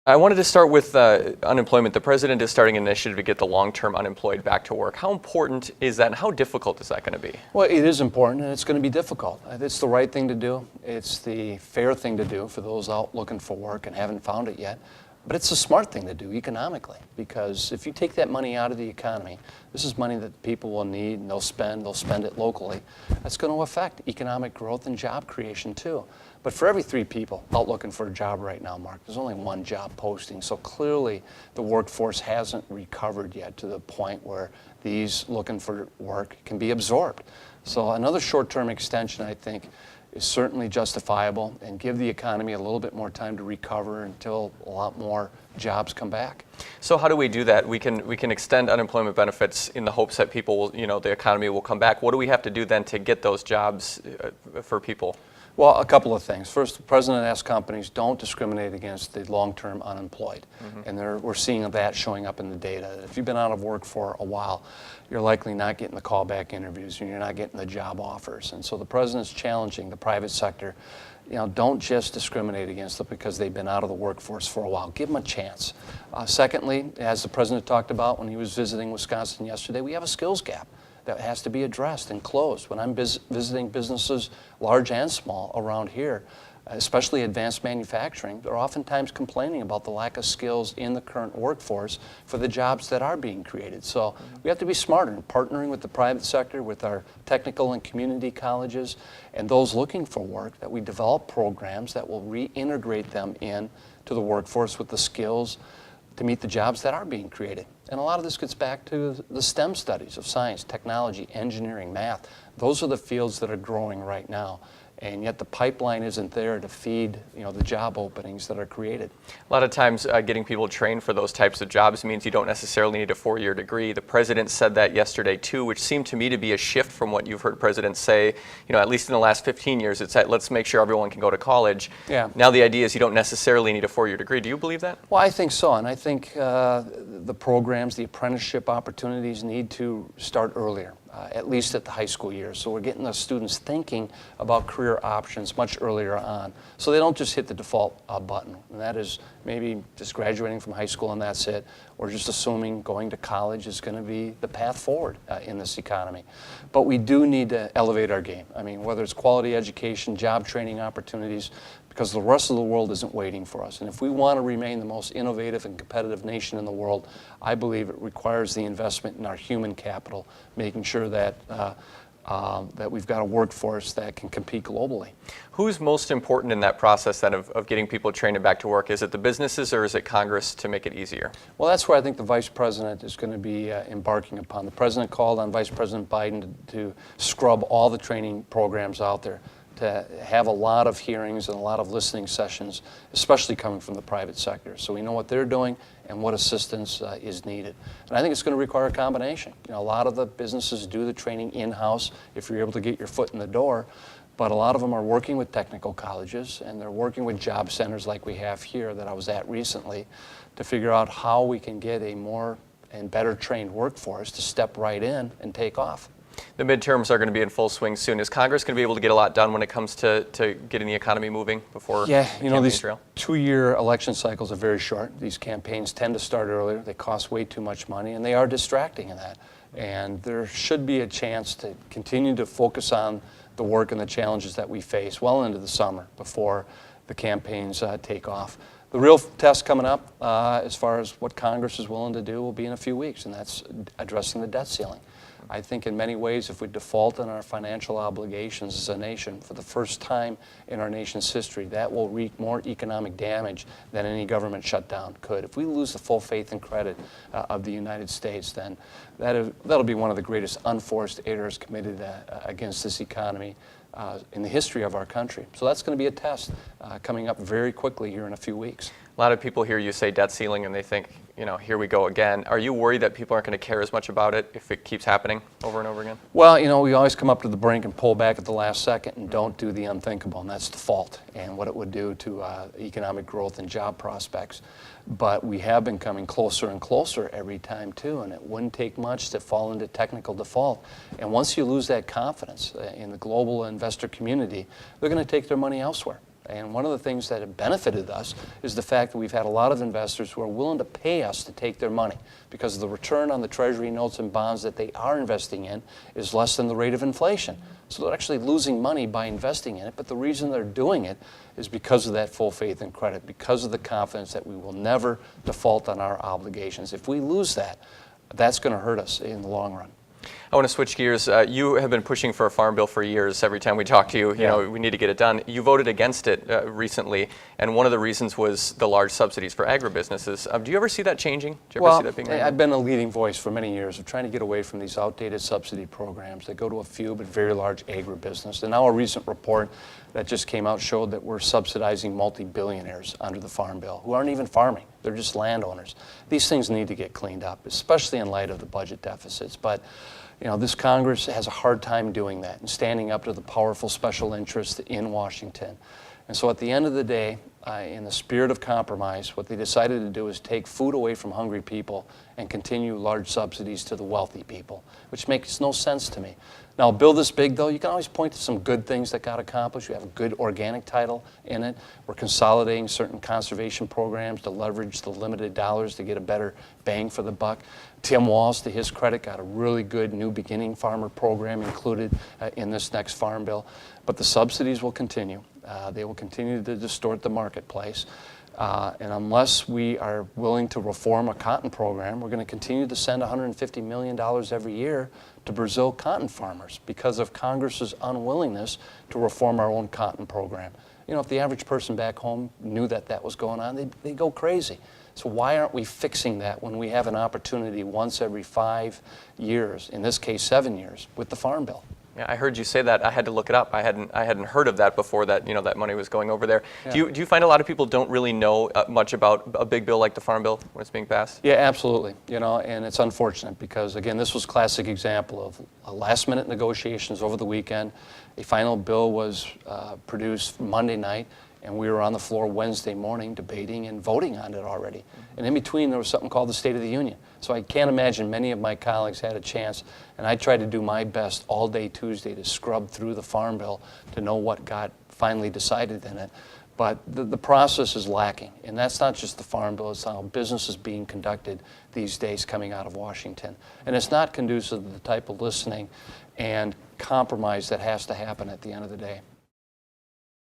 I wanted to start with unemployment. The president is starting an initiative to get the long-term unemployed back to work. How important is that, and how difficult is that going to be? Well, it is important, and it's going to be difficult. It's the right thing to do. It's the fair thing to do for those out looking for work and haven't found it yet. But it's a smart thing to do economically, because if you take that money out of the economy, this is money that people will need, and they'll spend it locally. That's going to affect economic growth and job creation too. But for every 3 people out looking for a job right now, Mark, there's only 1 job posting. So clearly the workforce hasn't recovered yet to the point where these looking for work can be absorbed. So another short-term extension, I think, is certainly justifiable and give the economy a little bit more time to recover until a lot more jobs come back. So how do we do that? We can extend unemployment benefits in the hopes that people will, the economy will come back. What do we have to do then to get those jobs for people? Well, a couple of things. First, the president asked companies, don't discriminate against the long-term unemployed. And we're seeing that showing up in the data. If you've been out of work for a while, you're likely not getting the callback interviews and you're not getting the job offers. And so the president's challenging the private sector, don't just discriminate against them because they've been out of the workforce for a while. Give them a chance. Secondly, as the president talked about when he was visiting Wisconsin yesterday, we have a skills gap that has to be addressed and closed. When I'm visiting businesses, large and small, around here, especially advanced manufacturing, they're oftentimes complaining about the lack of skills in the current workforce for the jobs that are being created. So we have to be smarter in partnering with the private sector, with our technical and community colleges, and those looking for work, that we develop programs that will reintegrate them in to the workforce with the skills to meet the jobs that are being created. And a lot of this gets back to the STEM studies of science, technology, engineering, math. Those are the fields that are growing right now. And yet the pipeline isn't there to feed the job openings that are created. A lot of times getting people trained for those types of jobs means you don't necessarily need a 4-year degree. The president said that yesterday too, which seemed to me to be a shift from what you've heard presidents say, at least in the last 15 years. It's that let's make sure everyone can go to college. Yeah. Now the idea is you don't necessarily need a 4-year degree. Do you believe that? Well, I think so. And I think the programs, the apprenticeship opportunities need to start earlier. At least at the high school years. So we're getting the students thinking about career options much earlier on. So they don't just hit the default button. And that is maybe just graduating from high school and that's it, or just assuming going to college is going to be the path forward in this economy. But we do need to elevate our game. I mean, whether it's quality education, job training opportunities, because the rest of the world isn't waiting for us. And if we want to remain the most innovative and competitive nation in the world, I believe it requires the investment in our human capital, making sure that that we've got a workforce that can compete globally. Who's most important in that process then of getting people trained and back to work? Is it the businesses or is it Congress to make it easier? Well, that's where I think the Vice President is going to be embarking upon. The President called on Vice President Biden to scrub all the training programs out there, to have a lot of hearings and a lot of listening sessions, especially coming from the private sector. So we know what they're doing and what assistance is needed. And I think it's going to require a combination. A lot of the businesses do the training in-house if you're able to get your foot in the door, but a lot of them are working with technical colleges and they're working with job centers like we have here that I was at recently to figure out how we can get a more and better trained workforce to step right in and take off. The midterms are going to be in full swing soon. Is Congress going to be able to get a lot done when it comes to getting the economy moving before these trail? 2-year election cycles are very short. These campaigns tend to start earlier. They cost way too much money, and they are distracting in that. And there should be a chance to continue to focus on the work and the challenges that we face well into the summer before the campaigns take off. The real test coming up, as far as what Congress is willing to do, will be in a few weeks, and that's addressing the debt ceiling. I think in many ways, if we default on our financial obligations as a nation for the first time in our nation's history, that will wreak more economic damage than any government shutdown could. If we lose the full faith and credit of the United States, then that'll be one of the greatest unforced errors committed against this economy in the history of our country. So that's going to be a test coming up very quickly here in a few weeks. A lot of people hear you say debt ceiling and they think, here we go again. Are you worried that people aren't going to care as much about it if it keeps happening over and over again? Well, we always come up to the brink and pull back at the last second and don't do the unthinkable, and that's default and what it would do to economic growth and job prospects. But we have been coming closer and closer every time too, and it wouldn't take much to fall into technical default. And once you lose that confidence in the global investor community, they're going to take their money elsewhere. And one of the things that have benefited us is the fact that we've had a lot of investors who are willing to pay us to take their money because the return on the Treasury notes and bonds that they are investing in is less than the rate of inflation. So they're actually losing money by investing in it, but the reason they're doing it is because of that full faith and credit, because of the confidence that we will never default on our obligations. If we lose that, that's going to hurt us in the long run. I want to switch gears. You have been pushing for a farm bill for years. Every time we talk to you, you know, we need to get it done. You voted against it recently, and one of the reasons was the large subsidies for agribusinesses. Do you ever see that changing? Do you ever see that being I've been a leading voice for many years of trying to get away from these outdated subsidy programs that go to a few but very large agribusiness. And now a recent report that just came out showed that we're subsidizing multi-billionaires under the Farm Bill who aren't even farming. They're just landowners. These things need to get cleaned up, especially in light of the budget deficits. But you know, this Congress has a hard time doing that and standing up to the powerful special interests in Washington. And so at the end of the day, in the spirit of compromise, what they decided to do is take food away from hungry people and continue large subsidies to the wealthy people, which makes no sense to me. Now, a bill this big, though, you can always point to some good things that got accomplished. You have a good organic title in it. We're consolidating certain conservation programs to leverage the limited dollars to get a better bang for the buck. Tim Walz, to his credit, got a really good New Beginning Farmer program included in this next farm bill. But the subsidies will continue. They will continue to distort the marketplace. And unless we are willing to reform a cotton program, we're going to continue to send $150 million every year to Brazil cotton farmers because of Congress's unwillingness to reform our own cotton program. You know, if the average person back home knew that that was going on, they'd go crazy. So why aren't we fixing that when we have an opportunity once every 5 years, in this case 7 years, with the Farm Bill? Yeah, I heard you say that. I had to look it up. I hadn't heard of that before. That that money was going over there. Yeah. Do you find a lot of people don't really know much about a big bill like the Farm Bill when it's being passed? Yeah, absolutely. You know, and it's unfortunate because again, this was a classic example of last-minute negotiations over the weekend. A final bill was produced Monday night, and we were on the floor Wednesday morning debating and voting on it already. Mm-hmm. And in between, there was something called the State of the Union. So I can't imagine many of my colleagues had a chance, and I tried to do my best all day Tuesday to scrub through the Farm Bill to know what got finally decided in it. But the process is lacking, and that's not just the Farm Bill, it's how business is being conducted these days coming out of Washington. And it's not conducive to the type of listening and compromise that has to happen at the end of the day.